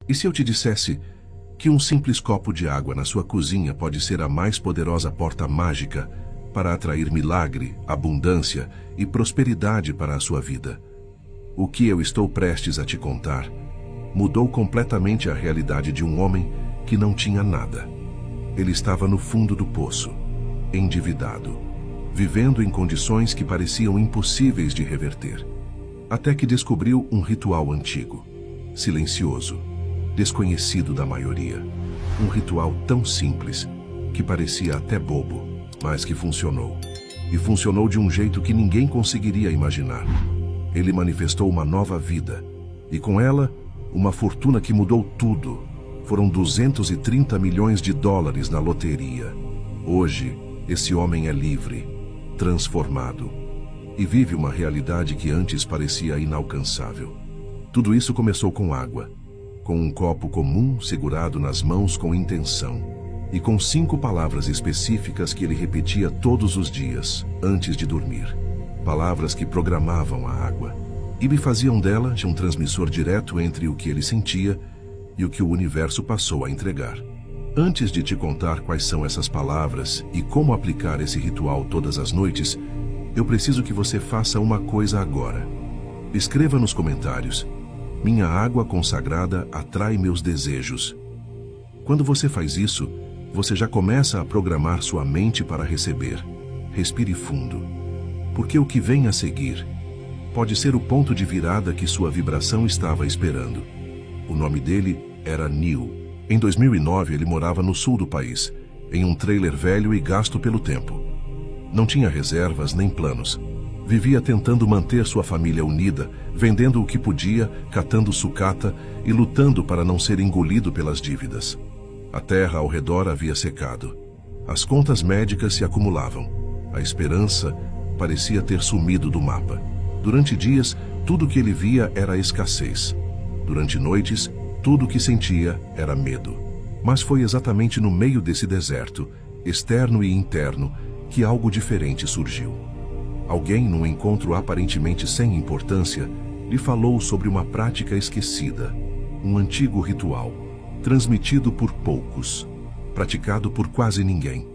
E se eu te dissesse que um simples copo de água na sua cozinha pode ser a mais poderosa porta mágica para atrair milagre, abundância e prosperidade para a sua vida? O que eu estou prestes a te contar mudou completamente a realidade de um homem que não tinha nada. Ele estava no fundo do poço, endividado, vivendo em condições que pareciam impossíveis de reverter. Até que descobriu um ritual antigo, silencioso, desconhecido da maioria. Um ritual tão simples que parecia até bobo, mas que funcionou. E funcionou de um jeito que ninguém conseguiria imaginar. Ele manifestou uma nova vida, e com ela, uma fortuna que mudou tudo. Foram 230 milhões de dólares na loteria. Hoje, esse homem é livre, transformado, e vive uma realidade que antes parecia inalcançável. Tudo isso começou com água, com um copo comum segurado nas mãos com intenção, e com 5 palavras específicas que ele repetia todos os dias, antes de dormir. Palavras que programavam a água, e me faziam dela de um transmissor direto entre o que ele sentia e o que o universo passou a entregar. Antes de te contar quais são essas palavras e como aplicar esse ritual todas as noites, eu preciso que você faça uma coisa agora. Escreva nos comentários: minha água consagrada atrai meus desejos. Quando você faz isso, você já começa a programar sua mente para receber. Respire fundo, porque o que vem a seguir pode ser o ponto de virada que sua vibração estava esperando. O nome dele era Neil. Em 2009, ele morava no sul do país, em um trailer velho e gasto pelo tempo. Não tinha reservas nem planos. Vivia tentando manter sua família unida, vendendo o que podia, catando sucata e lutando para não ser engolido pelas dívidas. A terra ao redor havia secado. As contas médicas se acumulavam. A esperança parecia ter sumido do mapa. Durante dias, tudo que ele via era escassez. Durante noites, tudo o que sentia era medo. Mas foi exatamente no meio desse deserto, externo e interno, que algo diferente surgiu. Alguém, num encontro aparentemente sem importância, lhe falou sobre uma prática esquecida, um antigo ritual, transmitido por poucos, praticado por quase ninguém.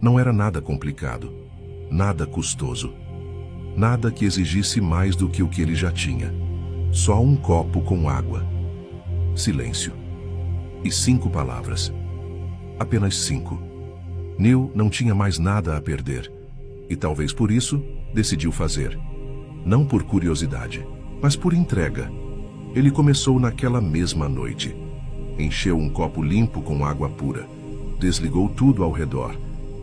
Não era nada complicado, nada custoso, nada que exigisse mais do que o que ele já tinha. Só um copo com água, silêncio e 5 palavras. Apenas 5. Neil não tinha mais nada a perder, e talvez por isso decidiu fazer. Não por curiosidade, mas por entrega. Ele começou naquela mesma noite. Encheu um copo limpo com água pura, desligou tudo ao redor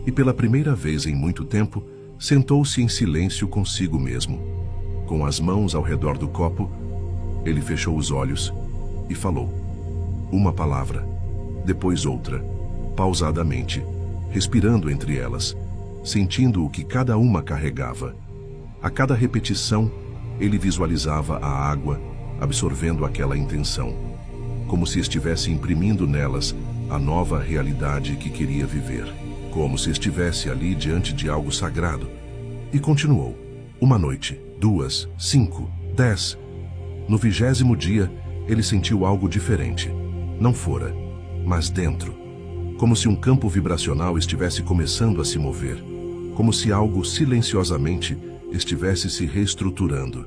e, pela primeira vez em muito tempo, sentou-se em silêncio consigo mesmo. Com as mãos ao redor do copo, ele fechou os olhos e falou. Uma palavra, depois outra, pausadamente, respirando entre elas, sentindo o que cada uma carregava. A cada repetição, ele visualizava a água absorvendo aquela intenção, como se estivesse imprimindo nelas a nova realidade que queria viver, como se estivesse ali diante de algo sagrado. E continuou. 1 noite, 2, 5, 10. No 20º dia, ele sentiu algo diferente. Não fora, mas dentro. Como se um campo vibracional estivesse começando a se mover. Como se algo silenciosamente estivesse se reestruturando.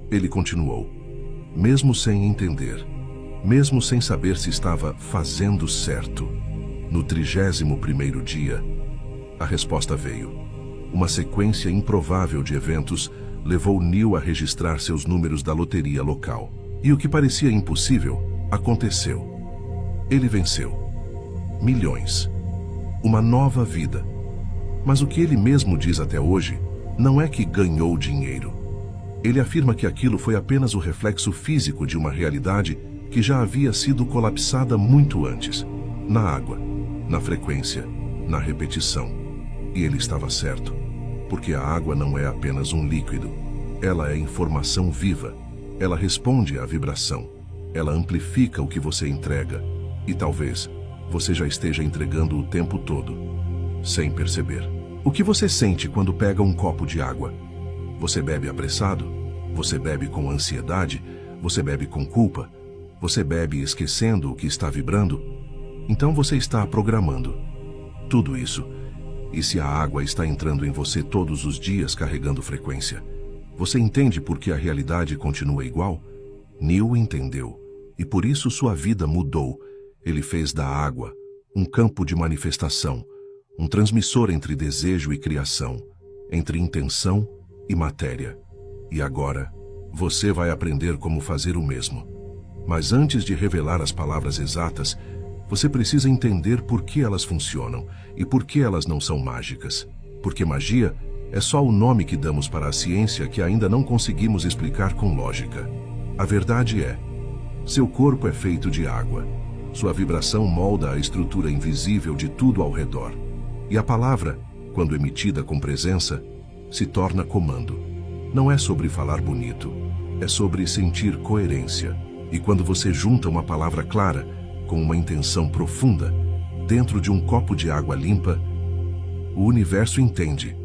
Ele continuou. Mesmo sem entender. Mesmo sem saber se estava fazendo certo. No 31º dia, a resposta veio. Uma sequência improvável de eventos levou Neil a registrar seus números da loteria local. E o que parecia impossível, aconteceu. Ele venceu. Milhões. Uma nova vida. Mas o que ele mesmo diz até hoje não é que ganhou dinheiro. Ele afirma que aquilo foi apenas o reflexo físico de uma realidade que já havia sido colapsada muito antes. Na água, na frequência, na repetição. E ele estava certo, porque a água não é apenas um líquido. Ela é informação viva. Ela responde à vibração. Ela amplifica o que você entrega. E talvez você já esteja entregando o tempo todo, sem perceber. O que você sente quando pega um copo de água? Você bebe apressado? Você bebe com ansiedade? Você bebe com culpa? Você bebe esquecendo o que está vibrando? Então você está programando tudo isso. E se a água está entrando em você todos os dias carregando frequência, você entende por que a realidade continua igual? Neil entendeu, e por isso sua vida mudou. Ele fez da água um campo de manifestação, um transmissor entre desejo e criação, entre intenção e matéria. E agora, você vai aprender como fazer o mesmo. Mas antes de revelar as palavras exatas, você precisa entender por que elas funcionam e por que elas não são mágicas. Porque magia é só o nome que damos para a ciência que ainda não conseguimos explicar com lógica. A verdade é, seu corpo é feito de água. Sua vibração molda a estrutura invisível de tudo ao redor. E a palavra, quando emitida com presença, se torna comando. Não é sobre falar bonito, é sobre sentir coerência. E quando você junta uma palavra clara com uma intenção profunda, dentro de um copo de água limpa, o universo entende.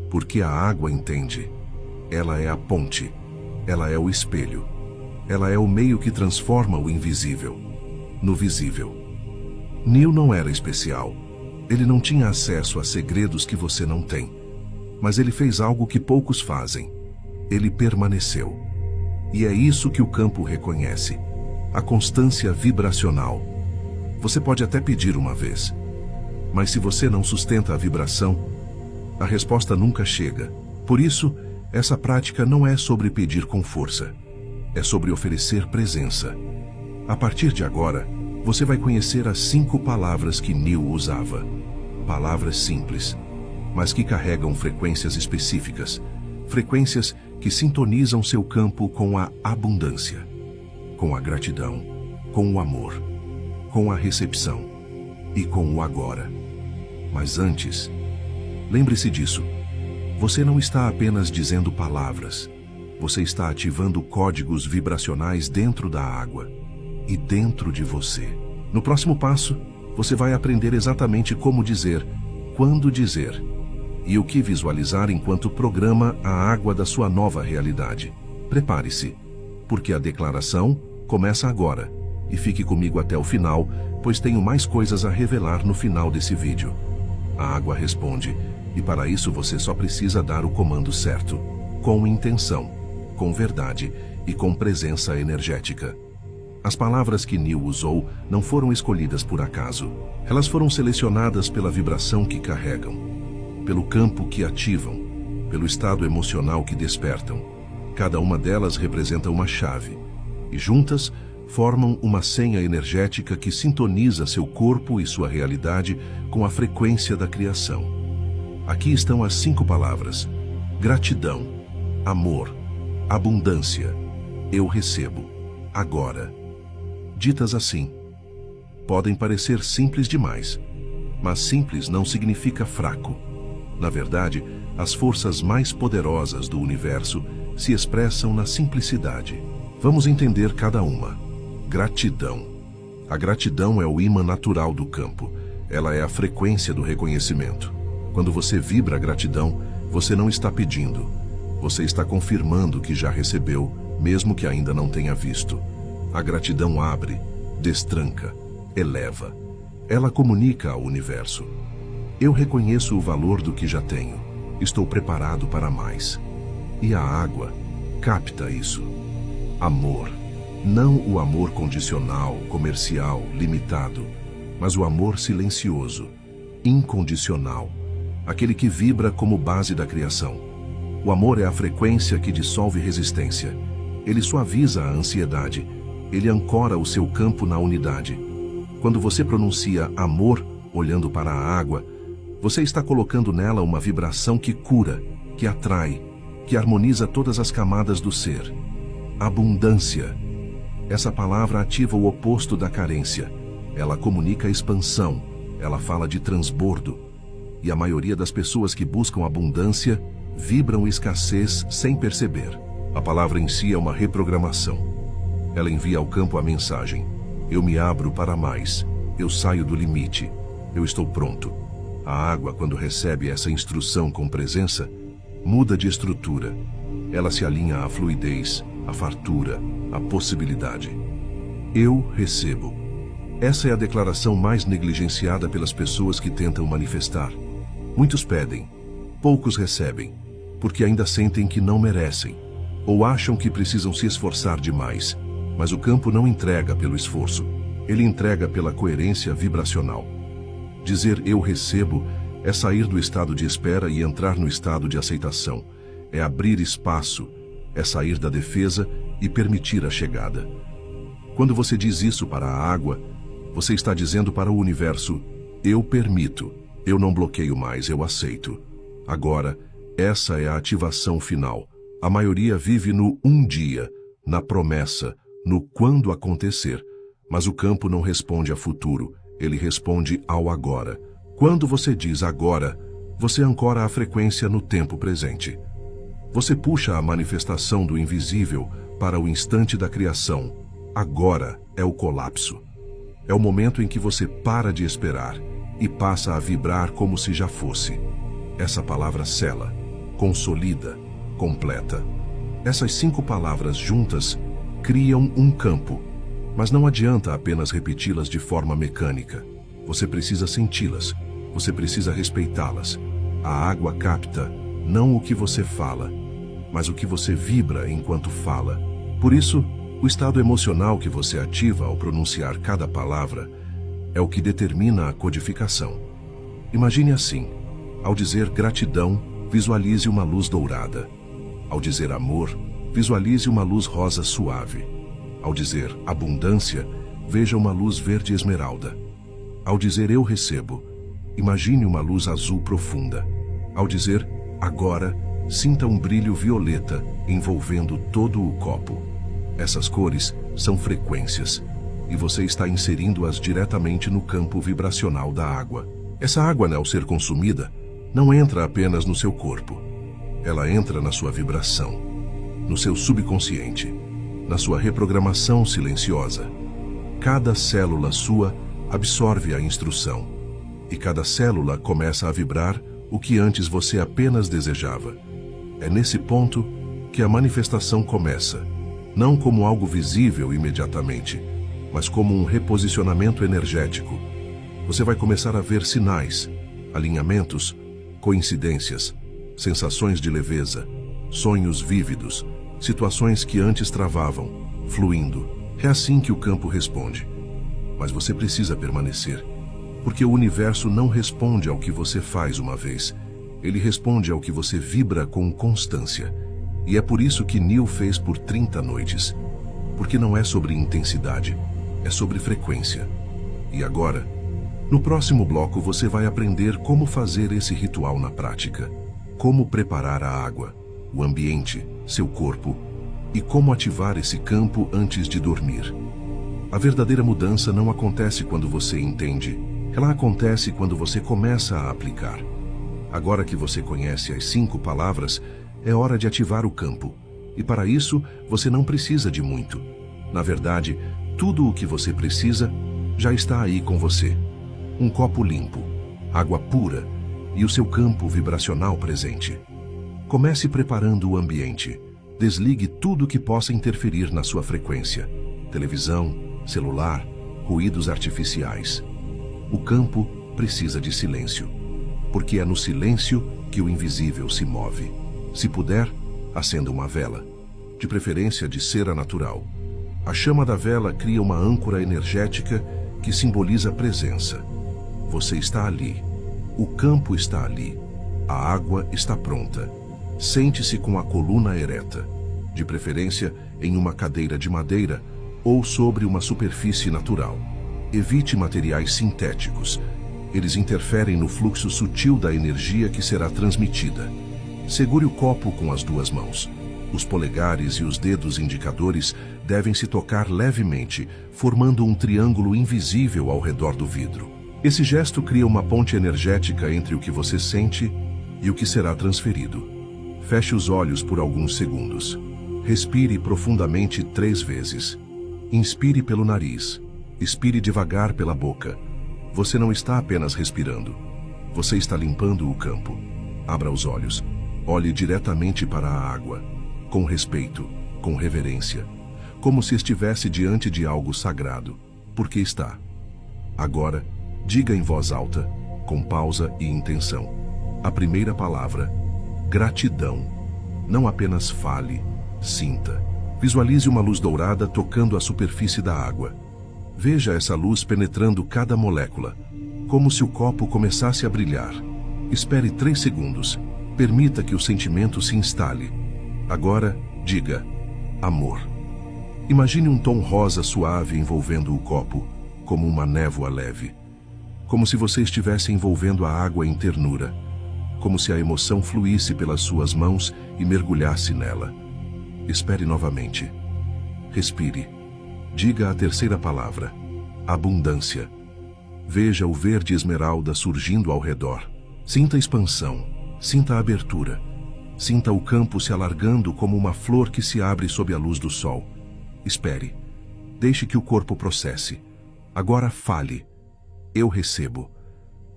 Porque a água entende. Ela é a ponte, ela é o espelho, ela é o meio que transforma o invisível no visível. Neil não era especial. Ele não tinha acesso a segredos que você não tem. Mas ele fez algo que poucos fazem. Ele permaneceu. E é isso que o campo reconhece. A constância vibracional. Você pode até pedir uma vez, mas se você não sustenta a vibração, a resposta nunca chega. Por isso, essa prática não é sobre pedir com força. É sobre oferecer presença. A partir de agora, você vai conhecer as 5 palavras que Neil usava. Palavras simples, mas que carregam frequências específicas. Frequências que sintonizam seu campo com a abundância, com a gratidão, com o amor, com a recepção e com o agora. Mas antes, lembre-se disso. Você não está apenas dizendo palavras. Você está ativando códigos vibracionais dentro da água e dentro de você. No próximo passo, você vai aprender exatamente como dizer, quando dizer e o que visualizar enquanto programa a água da sua nova realidade. Prepare-se, porque a declaração começa agora. E fique comigo até o final, pois tenho mais coisas a revelar no final desse vídeo. A água responde, e para isso você só precisa dar o comando certo, com intenção, com verdade e com presença energética. As palavras que Neil usou não foram escolhidas por acaso. Elas foram selecionadas pela vibração que carregam, pelo campo que ativam, pelo estado emocional que despertam. Cada uma delas representa uma chave, e juntas formam uma senha energética que sintoniza seu corpo e sua realidade com a frequência da criação. Aqui estão as 5 palavras: gratidão, amor, abundância, eu recebo, agora. Ditas assim, podem parecer simples demais, mas simples não significa fraco. Na verdade, as forças mais poderosas do universo se expressam na simplicidade. Vamos entender cada uma. Gratidão. A gratidão é o ímã natural do campo. Ela é a frequência do reconhecimento. Quando você vibra a gratidão, você não está pedindo. Você está confirmando que já recebeu, mesmo que ainda não tenha visto. A gratidão abre, destranca, eleva. Ela comunica ao universo. Eu reconheço o valor do que já tenho. Estou preparado para mais. E a água capta isso. Amor. Não o amor condicional, comercial, limitado, mas o amor silencioso, incondicional, aquele que vibra como base da criação. O amor é a frequência que dissolve resistência. Ele suaviza a ansiedade. Ele ancora o seu campo na unidade. Quando você pronuncia amor, olhando para a água, você está colocando nela uma vibração que cura, que atrai, que harmoniza todas as camadas do ser. Abundância. Essa palavra ativa o oposto da carência. Ela comunica expansão, ela fala de transbordo. E a maioria das pessoas que buscam abundância vibram escassez sem perceber. A palavra em si é uma reprogramação. Ela envia ao campo a mensagem: eu me abro para mais, eu saio do limite, eu estou pronto. A água, quando recebe essa instrução com presença, muda de estrutura. Ela se alinha à fluidez, à fartura, à possibilidade. Eu recebo. Essa é a declaração mais negligenciada pelas pessoas que tentam manifestar. Muitos pedem, poucos recebem, porque ainda sentem que não merecem, ou acham que precisam se esforçar demais. Mas o campo não entrega pelo esforço, ele entrega pela coerência vibracional. Dizer eu recebo é sair do estado de espera e entrar no estado de aceitação. É abrir espaço, é sair da defesa e permitir a chegada. Quando você diz isso para a água, você está dizendo para o universo, eu permito, eu não bloqueio mais, eu aceito. Agora, essa é a ativação final. A maioria vive no um dia, na promessa, no quando acontecer. Mas o campo não responde a futuro, ele responde ao agora. Quando você diz agora, você ancora a frequência no tempo presente. Você puxa a manifestação do invisível para o instante da criação. Agora é o colapso. É o momento em que você para de esperar e passa a vibrar como se já fosse. Essa palavra sela, consolida, completa. Essas 5 palavras juntas criam um campo, mas não adianta apenas repeti-las de forma mecânica. Você precisa senti-las, você precisa respeitá-las. A água capta não o que você fala, mas o que você vibra enquanto fala. Por isso, o estado emocional que você ativa ao pronunciar cada palavra é o que determina a codificação. Imagine assim: ao dizer gratidão, visualize uma luz dourada. Ao dizer amor, visualize uma luz rosa suave. Ao dizer abundância, veja uma luz verde esmeralda. Ao dizer eu recebo, imagine uma luz azul profunda. Ao dizer agora, sinta um brilho violeta envolvendo todo o copo. Essas cores são frequências, e você está inserindo-as diretamente no campo vibracional da água. Essa água, ao ser consumida, não entra apenas no seu corpo. Ela entra na sua vibração, no seu subconsciente, na sua reprogramação silenciosa. Cada célula sua absorve a instrução, e cada célula começa a vibrar o que antes você apenas desejava. É nesse ponto que a manifestação começa, não como algo visível imediatamente, mas como um reposicionamento energético. Você vai começar a ver sinais, alinhamentos, coincidências, sensações de leveza, sonhos vívidos, situações que antes travavam, fluindo. É assim que o campo responde. Mas você precisa permanecer, porque o universo não responde ao que você faz uma vez. Ele responde ao que você vibra com constância. E é por isso que Neil fez por 30 noites. Porque não é sobre intensidade, é sobre frequência. E agora, no próximo bloco você vai aprender como fazer esse ritual na prática. Como preparar a água, o ambiente, seu corpo e como ativar esse campo antes de dormir. A verdadeira mudança não acontece quando você entende. Ela acontece quando você começa a aplicar. Agora que você conhece as 5 palavras, é hora de ativar o campo. E para isso, você não precisa de muito. Na verdade, tudo o que você precisa já está aí com você. Um copo limpo, água pura e o seu campo vibracional presente. Comece preparando o ambiente. Desligue tudo que possa interferir na sua frequência. Televisão, celular, ruídos artificiais. O campo precisa de silêncio, porque é no silêncio que o invisível se move. Se puder, acenda uma vela, de preferência de cera natural. A chama da vela cria uma âncora energética que simboliza presença. Você está ali. O campo está ali. A água está pronta. Sente-se com a coluna ereta, de preferência em uma cadeira de madeira ou sobre uma superfície natural. Evite materiais sintéticos. Eles interferem no fluxo sutil da energia que será transmitida. Segure o copo com as 2 mãos. Os polegares e os dedos indicadores devem se tocar levemente, formando um triângulo invisível ao redor do vidro. Esse gesto cria uma ponte energética entre o que você sente e o que será transferido. Feche os olhos por alguns segundos. Respire profundamente 3 vezes. Inspire pelo nariz. Expire devagar pela boca. Você não está apenas respirando. Você está limpando o campo. Abra os olhos. Olhe diretamente para a água. Com respeito, com reverência. como se estivesse diante de algo sagrado, porque está. Agora, diga em voz alta, com pausa e intenção, a primeira palavra: gratidão. Não apenas fale, sinta. Visualize uma luz dourada tocando a superfície da água. Veja essa luz penetrando cada molécula, como se o copo começasse a brilhar. Espere 3 segundos. Permita que o sentimento se instale. Agora, diga: amor. Imagine um tom rosa suave envolvendo o copo, como uma névoa leve. Como se você estivesse envolvendo a água em ternura. Como se a emoção fluísse pelas suas mãos e mergulhasse nela. Espere novamente. Respire. Diga a terceira palavra: abundância. Veja o verde esmeralda surgindo ao redor. Sinta a expansão, sinta a abertura. Sinta o campo se alargando como uma flor que se abre sob a luz do sol. Espere. Deixe que o corpo processe. Agora fale. Eu recebo.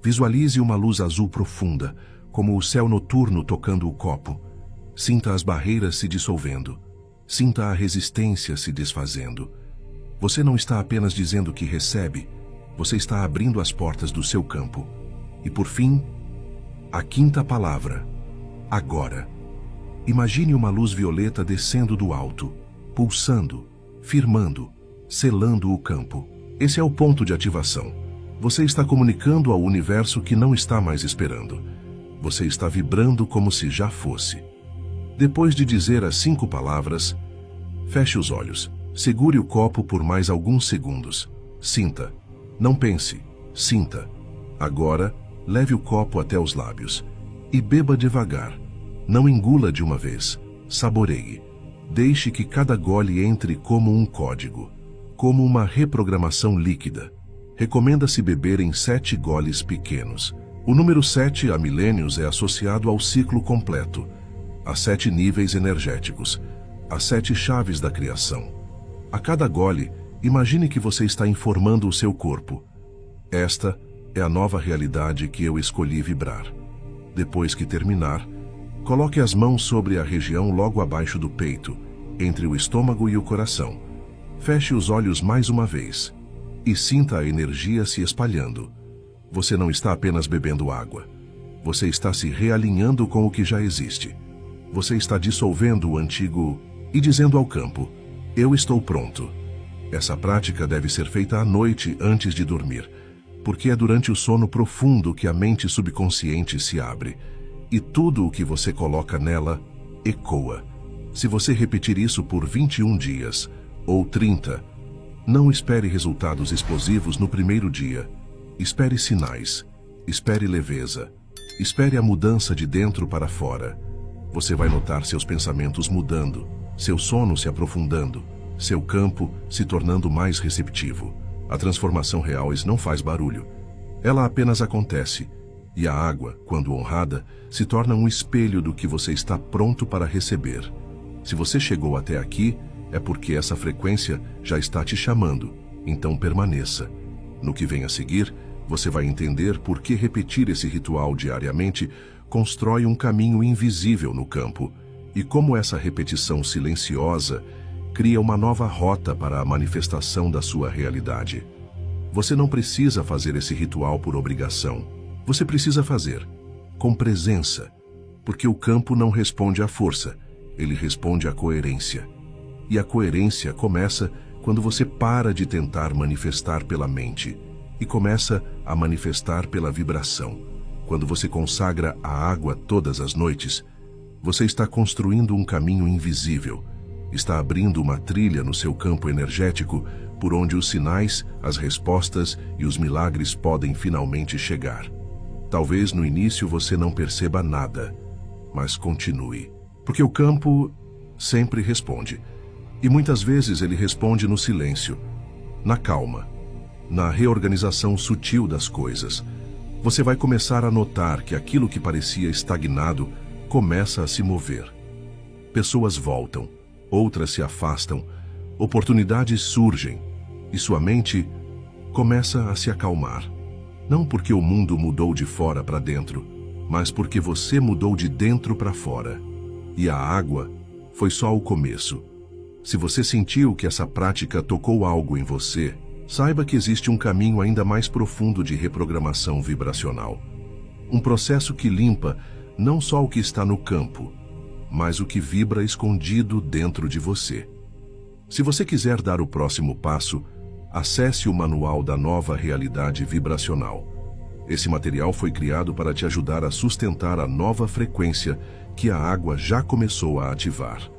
Visualize uma luz azul profunda, como o céu noturno tocando o copo. Sinta as barreiras se dissolvendo. Sinta a resistência se desfazendo. Você não está apenas dizendo que recebe, você está abrindo as portas do seu campo. E por fim, a quinta palavra: agora. Imagine uma luz violeta descendo do alto, pulsando, firmando, selando o campo. Esse é o ponto de ativação. Você está comunicando ao universo que não está mais esperando. Você está vibrando como se já fosse. Depois de dizer as 5 palavras, feche os olhos. Segure o copo por mais alguns segundos. Sinta. Não pense. Sinta. Agora, leve o copo até os lábios. E beba devagar. Não engula de uma vez. Saboreie. Deixe que cada gole entre como um código. Como uma reprogramação líquida. Recomenda-se beber em 7 goles pequenos. O número 7 há milênios é associado ao ciclo completo. Há 7 níveis energéticos. Há 7 chaves da criação. A cada gole, imagine que você está informando o seu corpo. Esta é a nova realidade que eu escolhi vibrar. Depois que terminar, coloque as mãos sobre a região logo abaixo do peito, entre o estômago e o coração. Feche os olhos mais uma vez e sinta a energia se espalhando. Você não está apenas bebendo água. Você está se realinhando com o que já existe. Você está dissolvendo o antigo e dizendo ao campo: eu estou pronto. Essa prática deve ser feita à noite antes de dormir, porque é durante o sono profundo que a mente subconsciente se abre, e tudo o que você coloca nela ecoa. Se você repetir isso por 21 dias, ou 30, não espere resultados explosivos no primeiro dia. Espere sinais, espere leveza, espere a mudança de dentro para fora. Você vai notar seus pensamentos mudando, seu sono se aprofundando, seu campo se tornando mais receptivo. A transformação real não faz barulho. Ela apenas acontece, e a água, quando honrada, se torna um espelho do que você está pronto para receber. Se você chegou até aqui, é porque essa frequência já está te chamando, então permaneça. No que vem a seguir, você vai entender por que repetir esse ritual diariamente constrói um caminho invisível no campo, e como essa repetição silenciosa cria uma nova rota para a manifestação da sua realidade. Você não precisa fazer esse ritual por obrigação. Você precisa fazer com presença, porque o campo não responde à força, ele responde à coerência. E a coerência começa quando você para de tentar manifestar pela mente e começa a manifestar pela vibração. Quando você consagra a água todas as noites, você está construindo um caminho invisível, está abrindo uma trilha no seu campo energético por onde os sinais, as respostas e os milagres podem finalmente chegar. Talvez no início você não perceba nada, mas continue, porque o campo sempre responde. E muitas vezes ele responde no silêncio, na calma, na reorganização sutil das coisas. Você vai começar a notar que aquilo que parecia estagnado começa a se mover. Pessoas voltam, outras se afastam, oportunidades surgem, e sua mente começa a se acalmar. Não porque o mundo mudou de fora para dentro, mas porque você mudou de dentro para fora. E a água foi só o começo. Se você sentiu que essa prática tocou algo em você, saiba que existe um caminho ainda mais profundo de reprogramação vibracional. Um processo que limpa não só o que está no campo, mas o que vibra escondido dentro de você. Se você quiser dar o próximo passo, acesse o Manual da Nova Realidade Vibracional. Esse material foi criado para te ajudar a sustentar a nova frequência que a água já começou a ativar.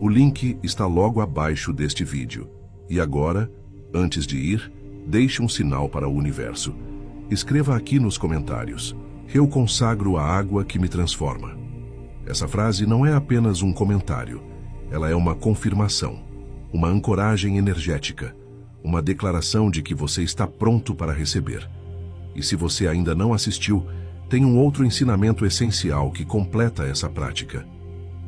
O link está logo abaixo deste vídeo. E agora, antes de ir, deixe um sinal para o universo. Escreva aqui nos comentários: "Eu consagro a água que me transforma." Essa frase não é apenas um comentário. Ela é uma confirmação, uma ancoragem energética, uma declaração de que você está pronto para receber. E se você ainda não assistiu, tem um outro ensinamento essencial que completa essa prática.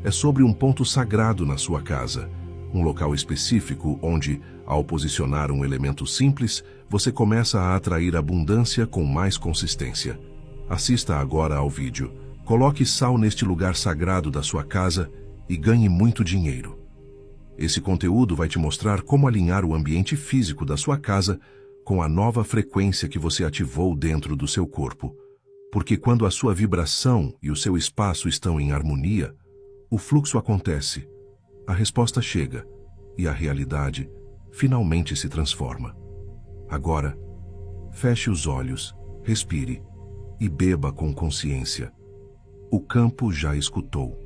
É sobre um ponto sagrado na sua casa, um local específico onde, ao posicionar um elemento simples, você começa a atrair abundância com mais consistência. Assista agora ao vídeo. Coloque sal neste lugar sagrado da sua casa e ganhe muito dinheiro. Esse conteúdo vai te mostrar como alinhar o ambiente físico da sua casa com a nova frequência que você ativou dentro do seu corpo. Porque quando a sua vibração e o seu espaço estão em harmonia, o fluxo acontece, a resposta chega e a realidade finalmente se transforma. Agora, feche os olhos, respire e beba com consciência. O campo já escutou.